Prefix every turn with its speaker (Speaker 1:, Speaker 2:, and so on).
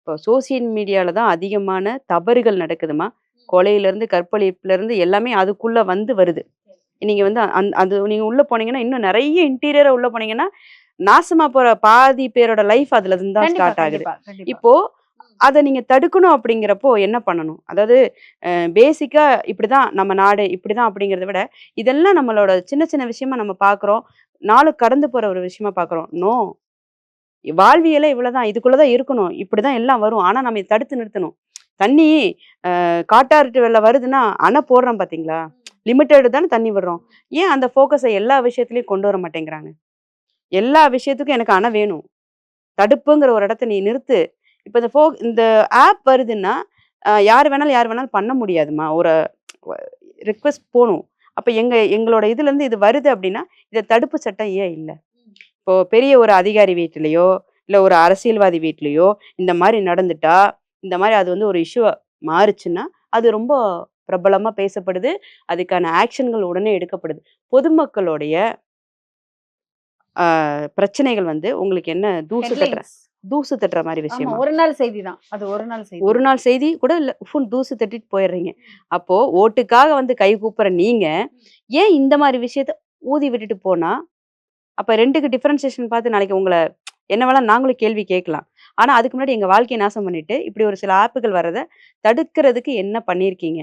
Speaker 1: இப்போ சோசியல் மீடியால தான் அதிகமான தவறுகள் நடக்குதுமா. கொலையிலேருந்து, கற்பழிப்புலேருந்து எல்லாமே அதுக்குள்ள வருது. நீங்க அது நீங்க உள்ள போனீங்கன்னா, இன்னும் நெறைய இன்டீரியரா உள்ள போனீங்கன்னா, நாசமா போற பாதி பேரோட லைஃப் அதுலருந்து தான்
Speaker 2: கண்டிப்பா,
Speaker 1: ஸ்டார்ட் ஆகுது.
Speaker 2: கண்டிப்பா, கண்டிப்பா.
Speaker 1: இப்போ அத நீங்க தடுக்கணும் அப்படிங்கிறப்போ என்ன பண்ணணும்? அதாவது பேசிக்கா இப்படிதான் நம்ம நாடு, இப்படிதான் அப்படிங்கிறத விட, இதெல்லாம் நம்மளோட சின்ன சின்ன விஷயமா நம்ம பார்க்குறோம். நாளும் கடந்து போற ஒரு விஷயமா பார்க்குறோம். நோ! வாழ்வியலே இவ்வளதான். இதுக்குள்ள தான் இருக்கணும். இப்படிதான் எல்லாம் வரும். ஆனா நம்ம இத தடுத்து நிறுத்தணும். தண்ணி காட்டாற்று வெள்ளம் வருதுன்னா, அணை போடுறோம் பார்த்தீங்களா? லிமிட்டெட் தானே தண்ணி விடுறோம். ஏன் அந்த ஃபோக்கஸ எல்லா விஷயத்துலயும் கொண்டு வர மாட்டேங்கிறாங்க? எல்லா விஷயத்துக்கும் எனக்கு அணை வேணும். தடுப்புங்கிற ஒரு இடத்த நீ நிறுத்து. இப்ப இந்த ஆப் வருதுன்னா, யார் வேணாலும் பண்ண முடியாதும்மா. ஒரு ரிக்வெஸ்ட் போணும். அப்ப எங்களோட இதுலருந்து இது வருது அப்டின்னா, இத தடுப்பு சட்டம் ஏன் இல்ல? இப்போ பெரிய ஒரு அதிகாரி வீட்லயோ, இல்ல ஒரு அரசியல்வாதி வீட்லயோ இந்த மாரி நடந்துட்டா, இந்த மாரி அது ஒரு இஷ்யூவா மாறுச்சுன்னா, அது ரொம்ப பிரபலமா பேசப்படுது. அதுக்கான ஆக்ஷன்கள் உடனே எடுக்கப்படுது. பொதுமக்களுடைய பிரச்சனைகள் உங்களுக்கு என்ன
Speaker 2: ஹெட்லைன்ஸ்.
Speaker 1: தூசு தட்டுற மாரி
Speaker 2: ஆமா.
Speaker 1: விஷயமா?
Speaker 2: ஒரு நாள் செய்தி தான். அது ஒரு நாள் செய்தி
Speaker 1: ஒரு
Speaker 2: தான்.
Speaker 1: நாள் செய்தி கூட இல்ல. ஃபுல் தூசு தட்டிட்டு போயிடுறீங்க. அப்போ ஓட்டுக்காக கை கூப்புற நீங்க, ஏன் இந்த மாரி விஷயத்த ஊதி விட்டுட்டு போனா, அப்ப 2க்கு டிஃபரன்சியேஷன் பார்த்து நாளைக்கு உங்கள என்ன வேணா நாங்களும் கேள்வி கேட்கலாம். ஆனா அதுக்கு முன்னாடி எங்க வாழ்க்கைய நாசம் பண்ணிட்டு, இப்படி ஒரு சில ஆப்புகள் வர்றத தடுக்கிறதுக்கு என்ன பண்ணியிருக்கீங்க?